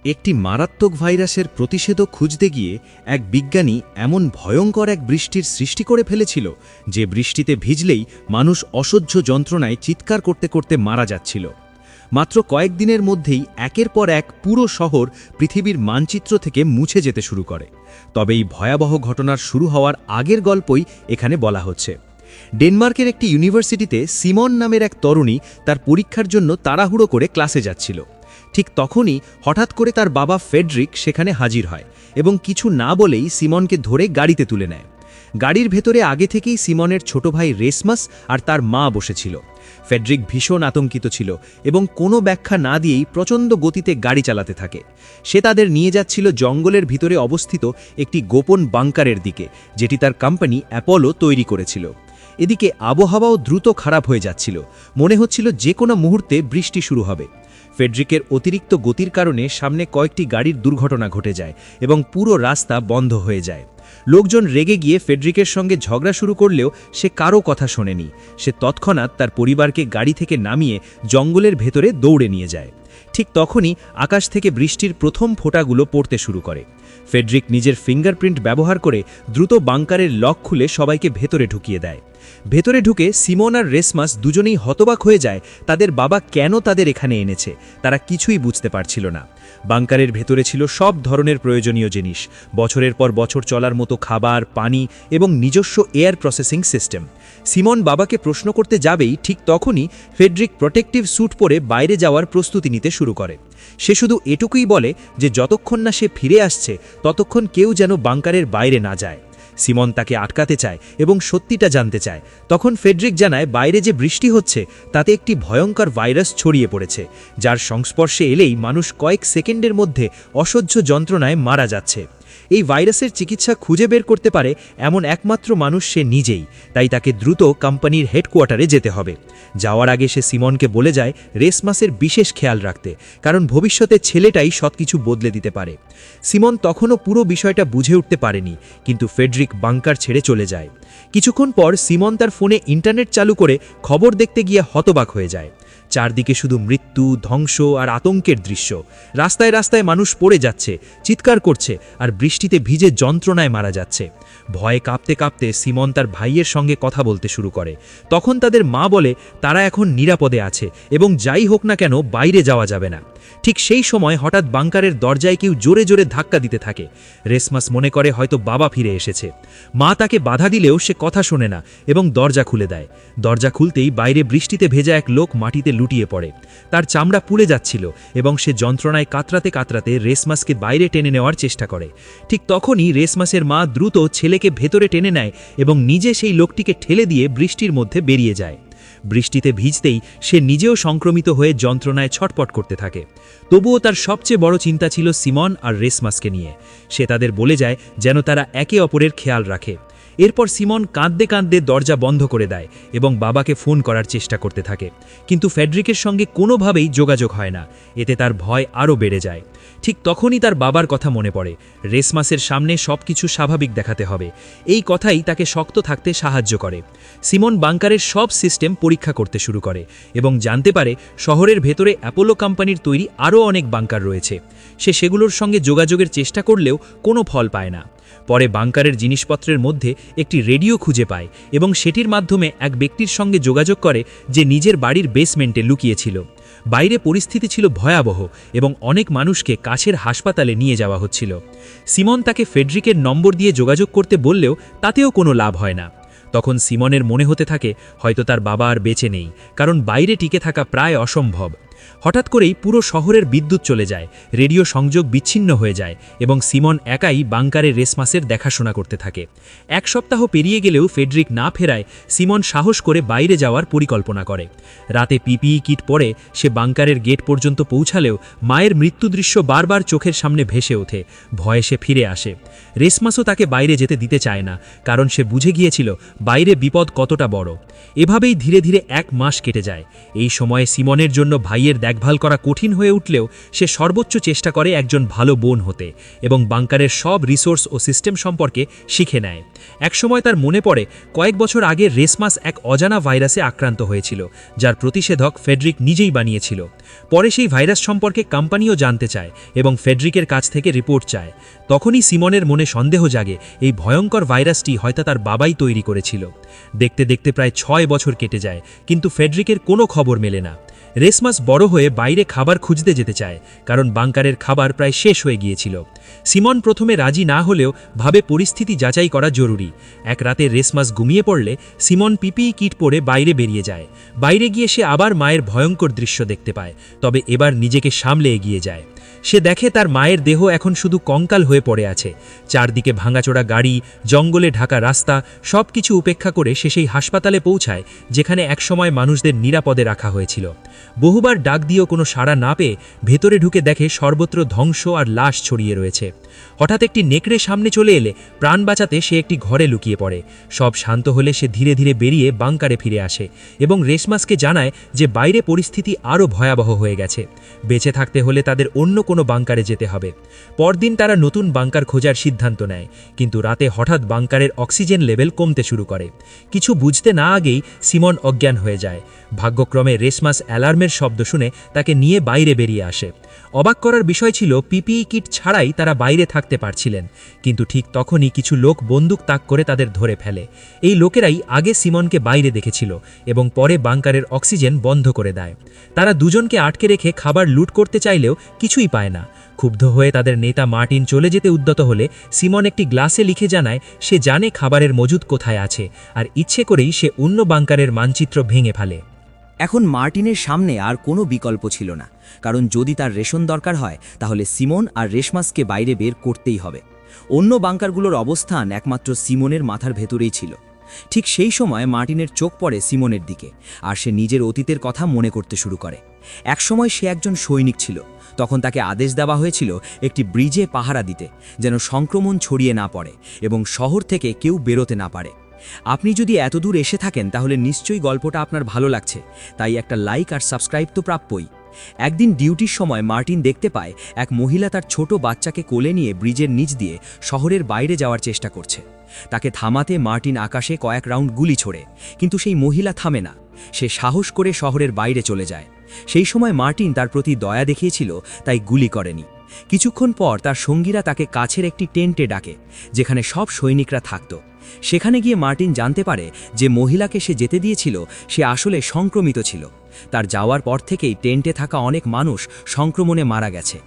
একটি মারাত্মক ভাইরাসের প্রতিষেধক খুঁজতে গিয়ে এক বিজ্ঞানী এমন ভয়ঙ্কর এক বৃষ্টির সৃষ্টি করে ফেলেছিল যে বৃষ্টিতে ভিজলেই মানুষ অসহ্য যন্ত্রণায় চিৎকার করতে করতে মারা যাচ্ছিল। মাত্র কয়েকদিনের মধ্যেই একের পর এক পুরো শহর পৃথিবীর মানচিত্র থেকে মুছে যেতে শুরু করে। তবে এই ভয়াবহ ঘটনার শুরু হওয়ার আগের গল্পই এখানে বলা হচ্ছে। ডেনমার্কের একটি ইউনিভার্সিটিতে সিমন নামের এক তরুণী তার পরীক্ষার জন্য তাড়াহুড়ো করে ক্লাসে যাচ্ছিল। ঠিক তখনই হঠাৎ করে তার বাবা ফেডরিক সেখানে হাজির হয় এবং কিছু না বলেই সিমনকে ধরে গাড়িতে তুলে নেয়। গাড়ির ভেতরে আগে থেকেই সিমনের ছোট ভাই রেসমাস আর তার মা বসেছিল। ফেডরিক ভীষণ আতঙ্কিত ছিল এবং কোনো ব্যাখ্যা না দিয়েই প্রচণ্ড গতিতে গাড়ি চালাতে থাকে। সে তাদের নিয়ে যাচ্ছিল জঙ্গলের ভিতরে অবস্থিত একটি গোপন বাংকারের দিকে, যেটি তার কোম্পানি অ্যাপোলো তৈরি করেছিল। এদিকে আবহাওয়াও দ্রুত খারাপ হয়ে যাচ্ছিল, মনে হচ্ছিল যে কোনো মুহূর্তে বৃষ্টি শুরু হবে। ফেডরিকের অতিরিক্ত গতির কারণে সামনে কয়েকটি গাড়ির দুর্ঘটনা ঘটে যায় এবং পুরো রাস্তা বন্ধ হয়ে যায়। লোকজন রেগে গিয়ে ফেডরিকের সঙ্গে ঝগড়া শুরু করলেও সে কারো কথা শোনেনি। সে তৎক্ষণাৎ তার পরিবারকে গাড়ি থেকে নামিয়ে জঙ্গলের ভেতরে দৌড়ে নিয়ে যায়। ঠিক তখনই আকাশ থেকে বৃষ্টির প্রথম ফোঁটাগুলো পড়তে শুরু করে। ফেডরিক নিজের ফিঙ্গারপ্রিন্ট ব্যবহার করে দ্রুত বাংকারের লক খুলে সবাইকে ভেতরে ঢুকিয়ে দেয়। ভেতরে ঢুকে সিমন আর রেসমাস দুজনেই হতবাক হয়ে যায় তাদের বাবা কেন তাদের এখানে এনেছে। তারা কিছুই বুঝতে পারছিল না। বাংকারের ভেতরে ছিল সব ধরনের প্রয়োজনীয় জিনিস, বছরের পর বছর চলার মতো খাবার, পানি এবং নিজস্ব এয়ার প্রসেসিং সিস্টেম। সিমন বাবাকে প্রশ্ন করতে যাবেই ঠিক তখনই ফেডরিক প্রোটেক্টিভ স্যুট পরে বাইরে যাওয়ার প্রস্তুতি নিতে শুরু করে। সে শুধু এটুকুই বলে যে যতক্ষণ না সে ফিরে আসছে ততক্ষণ কেউ যেন বাংকারের বাইরে না যায়। সিমন তাকে আটকাতে চায় এবং সত্যিটা জানতে চায়। তখন ফেডরিক জানায় বাইরে যে বৃষ্টি হচ্ছে তাতে একটি ভয়ঙ্কর ভাইরাস ছড়িয়ে পড়েছে, যার সংস্পর্শে এলেই মানুষ কয়েক সেকেন্ডের মধ্যে অসহ্য যন্ত্রণায় মারা যাচ্ছে। এই ভাইরাসের চিকিৎসা খুঁজে বের করতে পারে এমন একমাত্র মানুষ সে নিজেই, তাই তাকে দ্রুত কোম্পানির হেডকোয়ার্টারে যেতে হবে। যাওয়ার আগে সে সিমনকে বলে যায় রেসমাসের বিশেষ খেয়াল রাখতে, কারণ ভবিষ্যতে ছেলেটাই সবকিছু বদলে দিতে পারে। সিমন তখনও পুরো বিষয়টা বুঝে উঠতে পারেনি, কিন্তু ফেডরিক বাংকার ছেড়ে চলে যায়। কিছুক্ষণ পর সিমন তার ফোনে ইন্টারনেট চালু করে খবর দেখতে গিয়ে হতবাক হয়ে যায়। চারদিকে শুধু মৃত্যু, ধ্বংস আর আতঙ্কের দৃশ্য। রাস্তায় রাস্তায় মানুষ পড়ে যাচ্ছে, চিৎকার করছে আর বৃষ্টিতে ভিজে যন্ত্রণায় মারা যাচ্ছে। ভয়ে কাঁপতে কাঁপতে সিমন তার ভাইয়ের সঙ্গে কথা বলতে শুরু করে। তখন তাদের মা বলে তারা এখন নিরাপদে আছে এবং যাই হোক না কেন বাইরে যাওয়া যাবে না। ঠিক সেই সময় হঠাৎ বাংকারের দরজায় কেউ জোরে জোরে ধাক্কা দিতে থাকে। রেসমাস মনে করে হয়তো বাবা ফিরে এসেছে। মা তাকে বাধা দিলেও সে কথা শোনে না এবং দরজা খুলে দেয়। দরজা খুলতেই বাইরে বৃষ্টিতে ভেজা এক লোক মাটিতে লুটিয়ে পড়ে। তার চামড়া পুড়ে যাচ্ছিল এবং সে যন্ত্রণায় কাতরাতে কাতরাতে রেসমাসকে বাইরে টেনে নেওয়ার চেষ্টা করে। ঠিক তখনই রেসমাসের মা দ্রুত ছেলেকে ভেতরে টেনে নেয় এবং নিজে সেই লোকটিকে ঠেলে দিয়ে বৃষ্টির মধ্যে বেরিয়ে যায়। বৃষ্টিতে ভিজতেই সে নিজেও সংক্রমিত হয়ে যন্ত্রণায় ছটপট করতে থাকে। তবুও তার সবচেয়ে বড় চিন্তা ছিল সিমন আর রেসমাসকে নিয়ে। সে তাদের বলে যায় যেন তারা একে অপরের খেয়াল রাখে। এরপর সিমন কাঁদতে কাঁদতে দরজা বন্ধ করে দেয় এবং বাবাকে ফোন করার চেষ্টা করতে থাকে, কিন্তু ফেডরিকের সঙ্গে কোনোভাবেই যোগাযোগ হয় না। এতে তার ভয় আরও বেড়ে যায়। ঠিক তখনই তার বাবার কথা মনে পড়ে। রেসমাসের সামনে সবকিছু স্বাভাবিক দেখাতে হবে, এই কথাই তাকে শক্ত থাকতে সাহায্য করে। সিমন বাংকারের সব সিস্টেম পরীক্ষা করতে শুরু করে এবং জানতে পারে শহরের ভেতরে অ্যাপোলো কোম্পানির তৈরি আরও অনেক বাংকার রয়েছে। সে সেগুলোর সঙ্গে যোগাযোগের চেষ্টা করলেও কোনো ফল পায় না। পরে বাংকারের জিনিসপত্রের মধ্যে একটি রেডিও খুঁজে পায় এবং সেটির মাধ্যমে এক ব্যক্তির সঙ্গে যোগাযোগ করে যে নিজের বাড়ির বেসমেন্টে লুকিয়েছিল। বাইরে পরিস্থিতি ছিল ভয়াবহ এবং অনেক মানুষকে কাছের হাসপাতালে নিয়ে যাওয়া হচ্ছিল। সিমন তাকে ফেডরিকের নম্বর দিয়ে যোগাযোগ করতে বললেও তাতেও কোনো লাভ হয় না। তখন সিমনের মনে হতে থাকে হয়তো তার বাবা আর বেঁচে নেই, কারণ বাইরে টিকে থাকা প্রায় অসম্ভব। হঠাৎ করেই পুরো শহরের বিদ্যুৎ চলে যায়, রেডিও সংযোগ বিচ্ছিন্ন হয়ে যায় এবং সিমন একাই বাংকারে রেসমাসের দেখাশোনা করতে থাকে। এক সপ্তাহ পেরিয়ে গেলেও ফেডরিক না ফেরায় সিমন সাহস করে বাইরে যাওয়ার পরিকল্পনা করে। রাতে পিপিই কিট পরে সে বাংকারের গেট পর্যন্ত পৌঁছালেও মায়ের মৃত্যুদৃশ্য বারবার চোখের সামনে ভেসে ওঠে। ভয়ে সে ফিরে আসে। রেসমাসও তাকে বাইরে যেতে দিতে চায় না, কারণ সে বুঝে গিয়েছিল বাইরে বিপদ কতটা বড়। এভাবেই ধীরে ধীরে 1 মাস কেটে যায়। এই সময়ে সিমনের জন্য ভাইয়ের দেখভাল করা কঠিন হয়ে উঠলেও সে সর্বোচ্চ চেষ্টা করে একজন ভালো বোন হতে এবং বাংকারের সব রিসোর্স ও সিস্টেম সম্পর্কে শিখে নেয়। একসময় তার মনে পড়ে কয়েক বছর আগে রেসমাস এক অজানা ভাইরাসে আক্রান্ত হয়েছিল, যার প্রতিষেধক ফেডরিক নিজেই বানিয়েছিল। পরে সেই ভাইরাস সম্পর্কে কোম্পানিও জানতে চায় এবং ফেডরিকের কাছ থেকে রিপোর্ট চায়। তখনই সিমনের মনে সন্দেহ জাগে এই ভয়ঙ্কর ভাইরাসটি হয়তো তার বাবাই তৈরি করেছিল। দেখতে দেখতে প্রায় 6 বছর কেটে যায়, কিন্তু ফেডরিকের কোনো খবর মেলে না। রেসমাস বড় হয়ে বাইরে খাবার খুঁজতে যেতে চায়, কারণ বাংকারের খাবার প্রায় শেষ হয়ে গিয়েছিল। সিমন প্রথমে রাজি না হলেও ভাবে পরিস্থিতি যাচাই করা জরুরি। এক রাতে রেসমাস ঘুমিয়ে পড়লে সিমন পিপিই কিট পরে বাইরে বেরিয়ে যায়। বাইরে গিয়ে সে আবার মায়ের ভয়ঙ্কর দৃশ্য দেখতে পায়, তবে এবার নিজেকে সামলে এগিয়ে যায়। সে দেখে তার মায়ের দেহ এখন শুধু কঙ্কাল হয়ে পড়ে আছে। চারদিকে ভাঙাচোরা গাড়ি, জঙ্গলে ঢাকা রাস্তা, সব কিছু উপেক্ষা করে সে সেই হাসপাতালে পৌঁছায় যেখানে একসময় মানুষদের নিরাপদে রাখা হয়েছিল। বহুবার ডাক দিয়েও কোনো সাড়া না পেয়ে ভেতরে ঢুকে দেখে সর্বত্র ধ্বংস আর লাশ ছড়িয়ে রয়েছে। হঠাৎ একটি নেকড়ে সামনে চলে এলে প্রাণ বাঁচাতে সে একটি ঘরে লুকিয়ে পড়ে। সব শান্ত হলে সে ধীরে ধীরে বেরিয়ে বাংকারে ফিরে আসে এবং রেসমাসকে জানায় যে বাইরে পরিস্থিতি আরও ভয়াবহ হয়ে গেছে। বেঁচে থাকতে হলে তাদের অন্য কোনো বাংকারে যেতে হবে। পরদিন তারা নতুন বাংকার খোঁজার সিদ্ধান্ত নেয়, কিন্তু রাতে হঠাৎ বাংকারের অক্সিজেন লেভেল কমতে শুরু করে। কিছু বুঝতে না আগেই সিমন অজ্ঞান হয়ে যায়। ভাগ্যক্রমে রেসমাস অ্যালার্মের শব্দ শুনে তাকে নিয়ে বাইরে বেরিয়ে আসে। অবাক করার বিষয় ছিল পিপিই কিট ছাড়াই তারা বাইরে থাকতে পারছিলেন, কিন্তু ঠিক তখনই কিছু লোক বন্দুক তাক করে তাদের ধরে ফেলে। এই লোকেরাই আগে সিমনকে বাইরে দেখেছিল এবং পরে বাংকারের অক্সিজেন বন্ধ করে দেয়। তারা দুজনকে আটকে রেখে খাবার লুট করতে চাইলেও কিছুই পায় না। ক্ষুব্ধ হয়ে তাদের নেতা মার্টিন চলে যেতে উদ্যত হলে সিমন একটি গ্লাসে লিখে জানায় সে জানে খাবারের মজুদ কোথায় আছে, আর ইচ্ছে করেই সে অন্য বাংকারের মানচিত্র ভেঙে ফেলে। এখন মার্টিনের সামনে আর কোনো বিকল্প ছিল না, কারণ যদি তার রেশন দরকার হয় তাহলে সিমন আর রেশমাসকে বাইরে বের করতেই হবে। অন্য বাংকারগুলোর অবস্থান একমাত্র সিমনের মাথার ভেতরেই ছিল। ঠিক সেই সময় মার্টিনের চোখ পড়ে সিমনের দিকে, আর সে নিজের অতীতের কথা মনে করতে শুরু করে। একসময় সে একজন সৈনিক ছিল। তখন তাকে আদেশ দেওয়া হয়েছিল একটি ব্রিজে পাহারা দিতে, যেন সংক্রমণ ছড়িয়ে না পড়ে এবং শহর থেকে কেউ বেরোতে না পারে। আপনি যদি এতদূর এসে থাকেন তাহলে নিশ্চয়ই গল্পটা আপনার ভালো লাগছে, তাই একটা লাইক আর সাবস্ক্রাইব তো প্রাপ্যই। একদিন ডিউটির সময় মার্টিন দেখতে পায় এক মহিলা তার ছোট বাচ্চাকে কোলে নিয়ে ব্রিজের নিচ দিয়ে শহরের বাইরে যাওয়ার চেষ্টা করছে। তাকে থামাতে মার্টিন আকাশে কয়েক রাউন্ড গুলি ছোড়ে, কিন্তু সেই মহিলা থামে না। সে সাহস করে শহরের বাইরে চলে যায়। সেই সময় মার্টিন তার প্রতি দয়া দেখিয়েছিল, তাই গুলি করেনি। কিছুক্ষণ পর তার সঙ্গীরা তাকে কাছের একটি টেন্টে ডাকে, যেখানে সব সৈনিকরা থাকত। সেখানে গিয়ে মার্টিন জানতে পারে যে মহিলাকে সে যেতে দিয়েছিল সে আসলে সংক্রমিত ছিল। তার যাওয়ার পর থেকেই টেন্টে থাকা অনেক মানুষ সংক্রমণে মারা গেছে।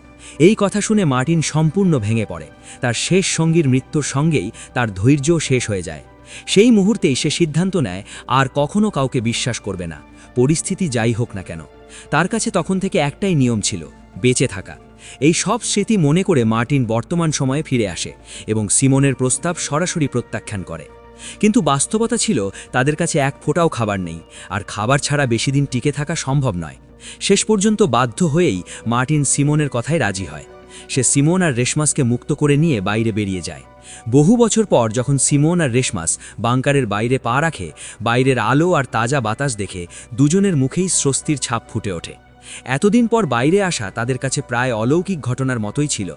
এই কথা শুনে মার্টিন সম্পূর্ণ ভেঙে পড়ে। তার শেষ সঙ্গীর মৃত্যুর সঙ্গেই তার ধৈর্য শেষ হয়ে যায়। সেই মুহূর্তেই সে সিদ্ধান্ত নেয় আর কখনো কাউকে বিশ্বাস করবে না, পরিস্থিতি যাই হোক না কেন। তার কাছে তখন থেকে একটাই নিয়ম ছিল, বেঁচে থাকা। এই সব স্মৃতি মনে করে মার্টিন বর্তমান সময়ে ফিরে আসে এবং সিমনের প্রস্তাব সরাসরি প্রত্যাখ্যান করে। কিন্তু বাস্তবতা ছিল তাদের কাছে এক ফোঁটাও খাবার নেই, আর খাবার ছাড়া বেশি দিন টিকে থাকা সম্ভব নয়। শেষ পর্যন্ত বাধ্য হয়েই মার্টিন সিমনের কথায় রাজি হয়। সে সিমন আর রেশমাসকে মুক্ত করে নিয়ে বাইরে বেরিয়ে যায়। বহু বছর পর যখন সিমন আর রেশমাস বাংকারের বাইরে পা রাখে, বাইরের আলো আর তাজা বাতাস দেখে দুজনের মুখেই স্বস্তির ছাপ ফুটে ওঠে। এতদিন পর বাইরে আসা তাদের কাছে প্রায় অলৌকিক ঘটনার মতোই ছিল।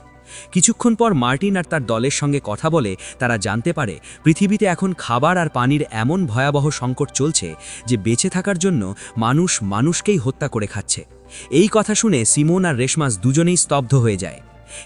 কিছুক্ষণ পর মার্টিন আর তার দলের সঙ্গে কথা বলে তারা জানতে পারে পৃথিবীতে এখন খাবার আর পানির এমন ভয়াবহ সংকট চলছে যে বেঁচে থাকার জন্য মানুষ মানুষকেই হত্যা করে খাচ্ছে। এই কথা শুনে সিমন আর রেশমাস দুজনেই স্তব্ধ হয়ে যায়।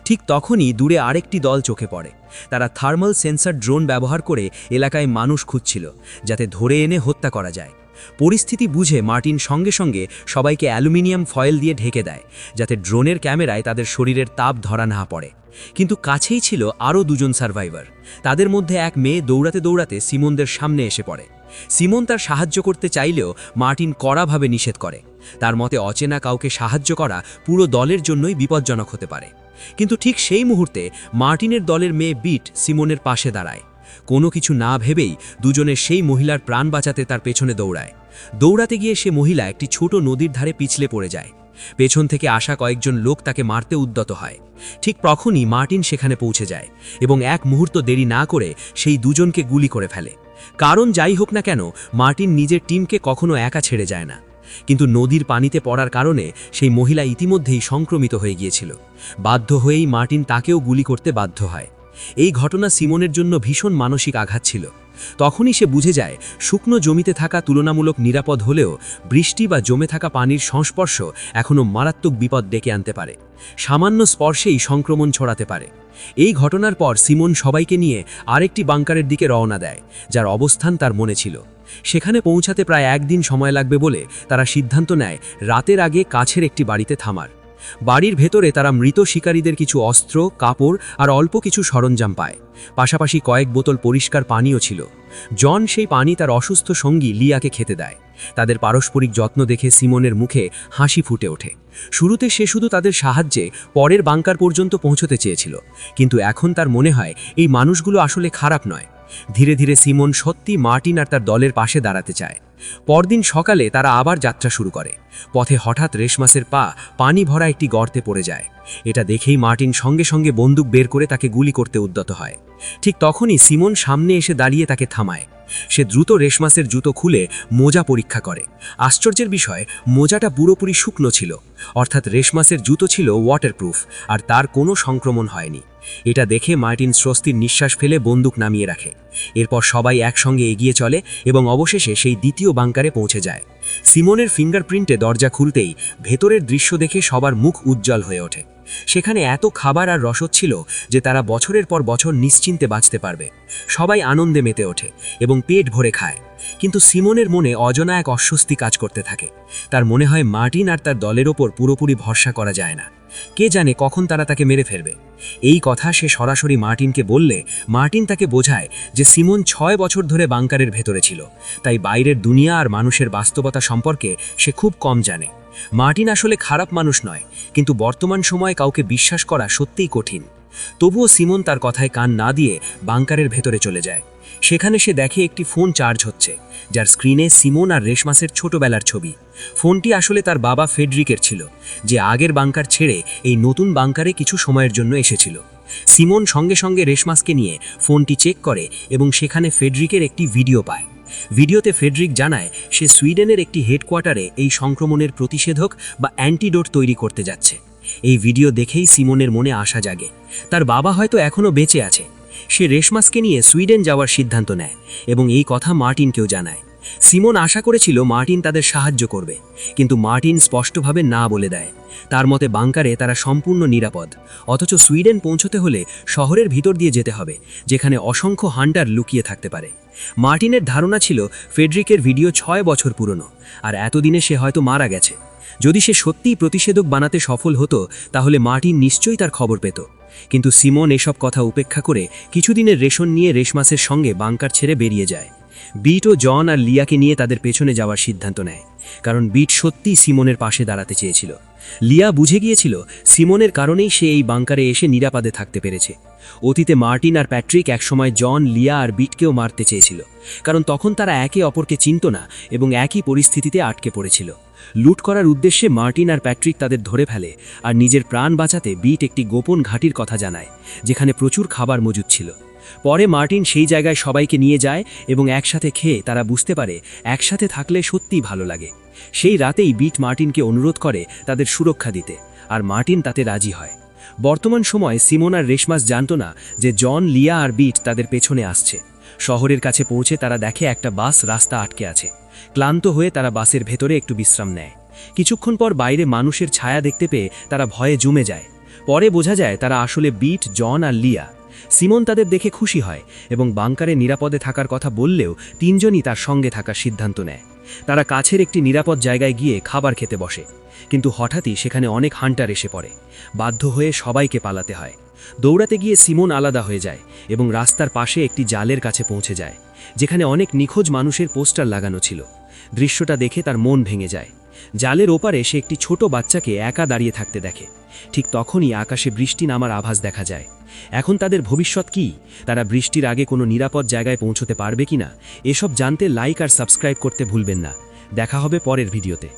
ঠিক তখনই দূরে আরেকটি দল চোখে পড়ে। তারা থার্মাল সেন্সর ড্রোন ব্যবহার করে এলাকায় মানুষ খুঁজছিল, যাতে ধরে এনে হত্যা করা যায়। পরিস্থিতি বুঝে মার্টিন সঙ্গে সঙ্গে সবাইকে অ্যালুমিনিয়াম ফয়েল দিয়ে ঢেকে দেয়, যাতে ড্রোনের ক্যামেরায় তাদের শরীরের তাপ ধরা না পড়ে। কিন্তু কাছেই ছিল আরও দুজন সার্ভাইভার। তাদের মধ্যে এক মেয়ে দৌড়াতে দৌড়াতে সিমনদের সামনে এসে পড়ে। সিমন তার সাহায্য করতে চাইলেও মার্টিন কড়াভাবে নিষেধ করে। তার মতে অচেনা কাউকে সাহায্য করা পুরো দলের জন্যই বিপজ্জনক হতে পারে। কিন্তু ঠিক সেই মুহূর্তে মার্টিনের দলের মেয়ে বিট সিমনের পাশে দাঁড়ায়। কোনো কিছু না ভেবেই দুজনে সেই মহিলার প্রাণ বাঁচাতে তার পেছনে দৌড়ায়। দৌড়াতে গিয়ে সে মহিলা একটি ছোট নদীর ধারে পিছলে পড়ে যায়। পেছন থেকে আসা কয়েকজন লোক তাকে মারতে উদ্যত হয়। ঠিক তখনই মার্টিন সেখানে পৌঁছে যায় এবং এক মুহূর্ত দেরি না করে সেই দুজনকে গুলি করে ফেলে। কারণ যাই হোক না কেন, মার্টিন নিজের টিমকে কখনো একা ছেড়ে যায় না। কিন্তু নদীর পানিতে পড়ার কারণে সেই মহিলা ইতিমধ্যেই সংক্রমিত হয়ে গিয়েছিল। বাধ্য হয়েই মার্টিন তাকেও গুলি করতে বাধ্য হয়। এই ঘটনা সিমনের জন্য ভীষণ মানসিক আঘাত ছিল। তখনই সে বুঝে যায় শুকনো জমিতে থাকা তুলনামূলক নিরাপদ হলেও বৃষ্টি বা জমে থাকা পানির সংস্পর্শ এখনও মারাত্মক বিপদ ডেকে আনতে পারে। সামান্য স্পর্শেই সংক্রমণ ছড়াতে পারে। এই ঘটনার পর সিমন সবাইকে নিয়ে আরেকটি বাংকারের দিকে রওনা দেয়, যার অবস্থান তার মনে ছিল। সেখানে পৌঁছাতে প্রায় একদিন সময় লাগবে বলে তারা সিদ্ধান্ত নেয় রাতের আগে কাছের একটি বাড়িতে থামার। বাড়ির ভেতরে তারা মৃত শিকারীদের কিছু অস্ত্র, কাপড় আর অল্প কিছু সরঞ্জাম পায়। পাশাপাশি কয়েক বোতল পরিষ্কার পানিও ছিল। জন সেই পানি তার অসুস্থ সঙ্গী লিয়াকে খেতে দেয়। তাদের পারস্পরিক যত্ন দেখে সিমনের মুখে হাসি ফুটে ওঠে। শুরুতে সে শুধু তাদের সাহায্যে পরের বাংকার পর্যন্ত পৌঁছতে চেয়েছিল, কিন্তু এখন তার মনে হয় এই মানুষগুলো আসলে খারাপ নয়। ধীরে ধীরে সিমন সত্যি মার্টিন আর তার দলের পাশে দাঁড়াতে চায়। পরদিন সকালে তারা আবার যাত্রা শুরু করে। পথে হঠাৎ রেশমাসের পা পানি ভরা একটি গর্তে পড়ে যায়। এটা দেখেই মার্টিন সঙ্গে সঙ্গে বন্দুক বের করে তাকে গুলি করতে উদ্যত হয়। ঠিক তখনই সিমন সামনে এসে দাঁড়িয়ে তাকে থামায়। সে দ্রুত রেশমাসের জুতো খুলে মোজা পরীক্ষা করে। আশ্চর্যের বিষয়, মোজাটা পুরোপুরি শুকনো ছিল, অর্থাৎ রেশমাসের জুতো ছিল ওয়াটারপ্রুফ আর তার কোনো সংক্রমণ হয়নি। এটা দেখে মার্টিন স্বস্তির নিঃশ্বাস ফেলে বন্দুক নামিয়ে রাখে। এরপর সবাই একসঙ্গে এগিয়ে চলে এবং অবশেষে সেই দ্বিতীয় বাংকারে পৌঁছে যায়। সিমনের ফিঙ্গারপ্রিন্টে দরজা খুলতেই ভেতরের দৃশ্য দেখে সবার মুখ উজ্জ্বল হয়ে ওঠে। সেখানে এত খাবার আর রসদ ছিল যে তারা বছরের পর বছর নিশ্চিন্তে বাঁচতে পারবে। সবাই আনন্দে মেতে ওঠে এবং পেট ভরে খায়। কিন্তু সিমনের মনে অজানা এক অস্বস্তি কাজ করতে থাকে। তার মনে হয় মার্টিন আর তার দলের ওপর পুরোপুরি ভরসা করা যায় না। কে জানে কখন তারা তাকে মেরে ফেলবে। এই কথা সে সরাসরি মার্টিনকে বললে মার্টিন তাকে বোঝায় যে সিমন 6 বছর ধরে বাংকারের ভেতরে ছিল, তাই বাইরের দুনিয়া আর মানুষের বাস্তবতা সম্পর্কে সে খুব কম জানে। মার্টিন আসলে খারাপ মানুষ নয়, কিন্তু বর্তমান সময়ে কাউকে বিশ্বাস করা সত্যিই কঠিন। তবুও সিমন তার কথায় কান না দিয়ে বাংকারের ভেতরে চলে যায়। সেখানে সে দেখে একটি ফোন চার্জ হচ্ছে, যার স্ক্রিনে সিমন আর রেশমাসের ছোটবেলার ছবি। ফোনটি আসলে তার বাবা ফেডরিকের ছিল, যে আগের বাংকার ছেড়ে এই নতুন বাংকারে কিছু সময়ের জন্য এসেছিল। সিমন সঙ্গে সঙ্গে রেশমাসকে নিয়ে ফোনটি চেক করে এবং সেখানে ফেডরিকের একটি ভিডিও পায়। ভিডিওতে ফেডরিক জানায় সে সুইডেনের একটি হেডকোয়ার্টারে এই সংক্রমণের প্রতিষেধক বা অ্যান্টিডোট তৈরি করতে যাচ্ছে। এই ভিডিও দেখেই সিমনের মনে আশা জাগে, তার বাবা হয়তো এখনও বেঁচে আছে। সে রেশমাসকে নিয়ে সুইডেন যাওয়ার সিদ্ধান্ত নেয় এবং এই কথা মার্টিনকেও জানায়। সিমন আশা করেছিল মার্টিন তাদের সাহায্য করবে, কিন্তু মার্টিন স্পষ্টভাবে না বলে দেয়। তার মতে বাংকারে তারা সম্পূর্ণ নিরাপদ, অথচ সুইডেন পৌঁছতে হলে শহরের ভিতর দিয়ে যেতে হবে, যেখানে অসংখ্য হান্টার লুকিয়ে থাকতে পারে। মার্টিনের ধারণা ছিল ফেডরিকের ভিডিও 6 বছর পুরনো, আর এতদিনে সে হয়তো মারা গেছে। যদি সে সত্যিই প্রতিষেধক বানাতে সফল হতো তাহলে মার্টিন নিশ্চয়ই তার খবর পেত। কিন্তু সিমন এসব কথা উপেক্ষা করে কিছুদিনের রেশন নিয়ে রেশমাসের সঙ্গে বাংকার ছেড়ে বেরিয়ে যায়। বিট ও জন আর লিয়াকে নিয়ে তাদের পেছনে যাওয়ার সিদ্ধান্ত নেয়, কারণ বিট সত্যিই সিমনের পাশে দাঁড়াতে চেয়েছিল। লিয়া বুঝে গিয়েছিল সিমনের কারণেই সে এই বাংকারে এসে নিরাপদে থাকতে পেরেছে। অতীতে মার্টিন আর প্যাট্রিক একসময় জন, লিয়া আর বিটকেও মারতে চেয়েছিল, কারণ তখন তারা একে অপরকে চিনত না এবং একই পরিস্থিতিতে আটকে পড়েছিল। লুট করার উদ্দেশ্যে মার্টিন আর প্যাট্রিক তাদের ধরে ফেলে, আর নিজের প্রাণ বাঁচাতে বিট একটি গোপন ঘাঁটির কথা জানায়, যেখানে প্রচুর খাবার মজুদ ছিল। পরে মার্টিন সেই জায়গায় সবাইকে নিয়ে যায় এবং একসাথে খেয়ে তারা বুঝতে পারে একসাথে থাকলে সত্যিই ভালো লাগে। সেই রাতেই বিট মার্টিনকে অনুরোধ করে তাদের সুরক্ষা দিতে, আর মার্টিন তাতে রাজি হয়। বর্তমান সময়ে সিমন আর রেশমাস জানত না যে জন, লিয়া আর বিট তাদের পেছনে আসছে। শহরের কাছে পৌঁছে তারা দেখে একটা বাস রাস্তা আটকে আছে। ক্লান্ত হয়ে তারা বাসের ভেতরে একটু বিশ্রাম নেয়। কিছুক্ষণ পর বাইরে মানুষের ছায়া দেখতে পেয়ে তারা ভয়ে জমে যায়। পরে বোঝা যায় তারা আসলে বিট, জন আর লিয়া। সিমন তাদের দেখে খুশি হয় এবং বাংকারে নিরাপদে থাকার কথা বললেও তিনজনই তার সঙ্গে থাকার সিদ্ধান্ত নেয়। তারা কাছের একটি নিরাপদ জায়গায় গিয়ে খাবার খেতে বসে, কিন্তু হঠাৎই সেখানে অনেক হান্টার এসে পড়ে। বাধ্য হয়ে সবাইকে পালাতে হয়। দৌড়াতে গিয়ে সিমন আলাদা হয়ে যায় এবং রাস্তার পাশে একটি জালের কাছে পৌঁছে যায়, যেখানে অনেক নিখোঁজ মানুষের পোস্টার লাগানো ছিল। দৃশ্যটা দেখে তার মন ভেঙে যায়। জালের ওপারে সে একটি ছোট বাচ্চাকে একা দাঁড়িয়ে থাকতে দেখে। ঠিক তখনই আকাশে বৃষ্টি নামার আভাস দেখা যায়। এখন তাদের ভবিষ্যৎ কি? তারা বৃষ্টির আগে কোনো নিরাপদ জায়গায় পৌঁছতে পারবে কিনা? এসব জানতে লাইক আর সাবস্ক্রাইব করতে ভুলবেন না। দেখা হবে পরের ভিডিওতে।